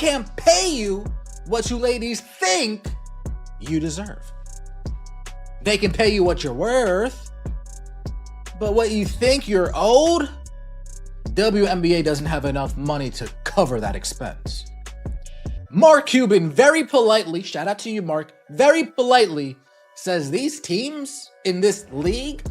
can't pay you what you ladies think you deserve. They can pay you what you're worth, but what you think you're owed, WNBA doesn't have enough money to cover that expense. Mark Cuban very politely, shout out to you, Mark, very politely says these teams in this league,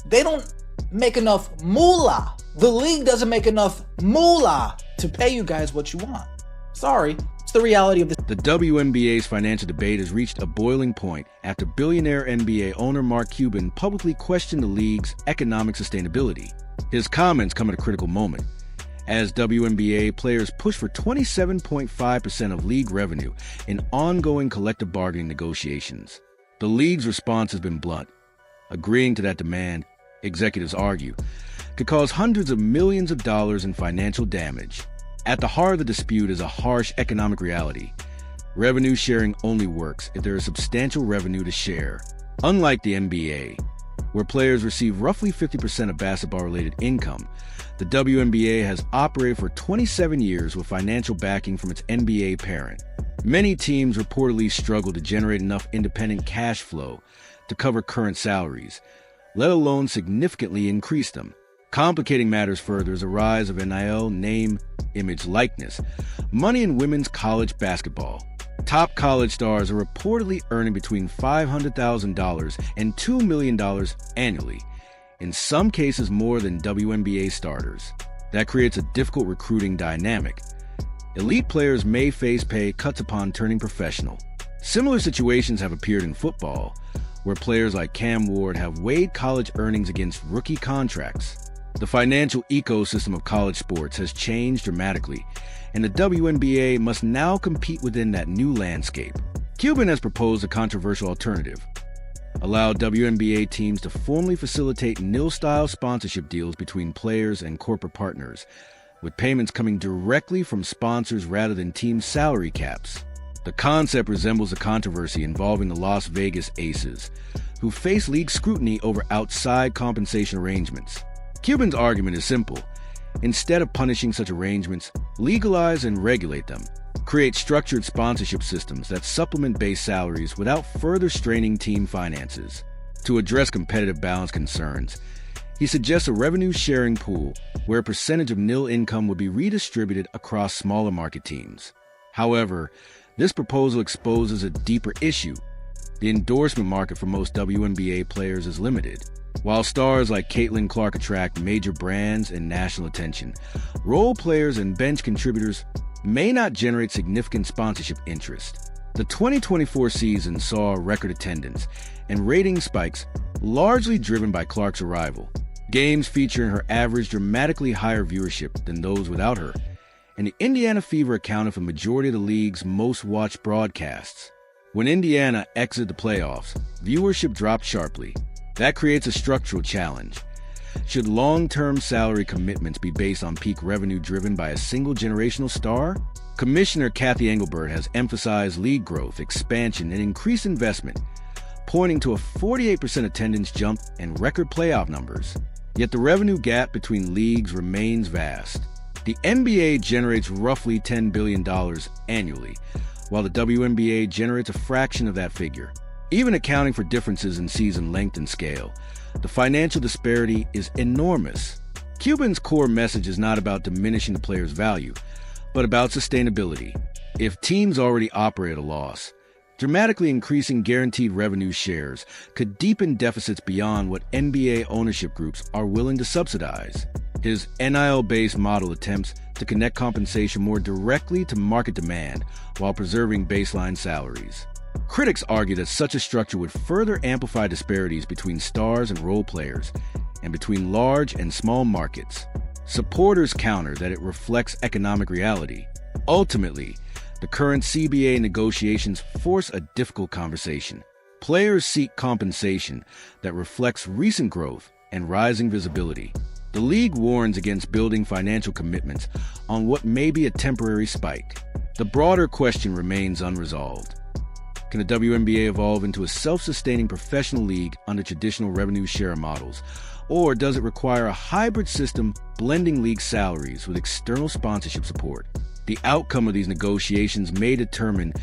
they don't make enough moolah. The league doesn't make enough moolah to pay you guys what you want. Sorry, it's the reality of this. The WNBA's financial debate has reached a boiling point after billionaire NBA owner Mark Cuban publicly questioned the league's economic sustainability. His comments come at a critical moment, as WNBA players push for 27.5% of league revenue in ongoing collective bargaining negotiations. The league's response has been blunt. Agreeing to that demand, executives argue, could cause hundreds of millions of dollars in financial damage. At the heart of the dispute is a harsh economic reality. Revenue sharing only works if there is substantial revenue to share. Unlike the NBA, where players receive roughly 50% of basketball-related income, the WNBA has operated for 27 years with financial backing from its NBA parent. Many teams reportedly struggle to generate enough independent cash flow to cover current salaries, let alone significantly increase them. Complicating matters further is the rise of NIL, name, image, likeness, money in women's college basketball. Top college stars are reportedly earning between $500,000 and $2 million annually, in some cases more than WNBA starters. That creates a difficult recruiting dynamic. Elite players may face pay cuts upon turning professional. Similar situations have appeared in football, where players like Cam Ward have weighed college earnings against rookie contracts. The financial ecosystem of college sports has changed dramatically, and the WNBA must now compete within that new landscape. Cuban has proposed a controversial alternative: allow WNBA teams to formally facilitate NIL-style sponsorship deals between players and corporate partners, with payments coming directly from sponsors rather than team salary caps. The concept resembles a controversy involving the Las Vegas Aces, who face league scrutiny over outside compensation arrangements. Cuban's argument is simple. Instead of punishing such arrangements, legalize and regulate them. Create structured sponsorship systems that supplement base salaries without further straining team finances. To address competitive balance concerns, he suggests a revenue-sharing pool where a percentage of NIL income would be redistributed across smaller market teams. However, this proposal exposes a deeper issue. The endorsement market for most WNBA players is limited. While stars like Caitlin Clark attract major brands and national attention, role players and bench contributors may not generate significant sponsorship interest. The 2024 season saw record attendance and rating spikes, largely driven by Clark's arrival. Games featuring her averaged dramatically higher viewership than those without her, and the Indiana Fever accounted for the majority of the league's most-watched broadcasts. When Indiana exited the playoffs, viewership dropped sharply. That creates a structural challenge. Should long-term salary commitments be based on peak revenue driven by a single generational star? Commissioner Kathy Engelbert has emphasized league growth, expansion, and increased investment, pointing to a 48% attendance jump and record playoff numbers. Yet the revenue gap between leagues remains vast. The NBA generates roughly $10 billion annually, while the WNBA generates a fraction of that figure. Even accounting for differences in season length and scale, the financial disparity is enormous. Cuban's core message is not about diminishing the player's value, but about sustainability. If teams already operate at a loss, dramatically increasing guaranteed revenue shares could deepen deficits beyond what NBA ownership groups are willing to subsidize. His NIL-based model attempts to connect compensation more directly to market demand while preserving baseline salaries. Critics argue that such a structure would further amplify disparities between stars and role players, and between large and small markets. Supporters counter that it reflects economic reality. Ultimately, the current CBA negotiations force a difficult conversation. Players seek compensation that reflects recent growth and rising visibility. The league warns against building financial commitments on what may be a temporary spike. The broader question remains unresolved. Can the WNBA evolve into a self-sustaining professional league under traditional revenue share models? Or does it require a hybrid system blending league salaries with external sponsorship support? The outcome of these negotiations may determine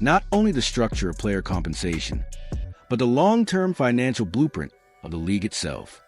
not only the structure of player compensation, but the long-term financial blueprint of the league itself.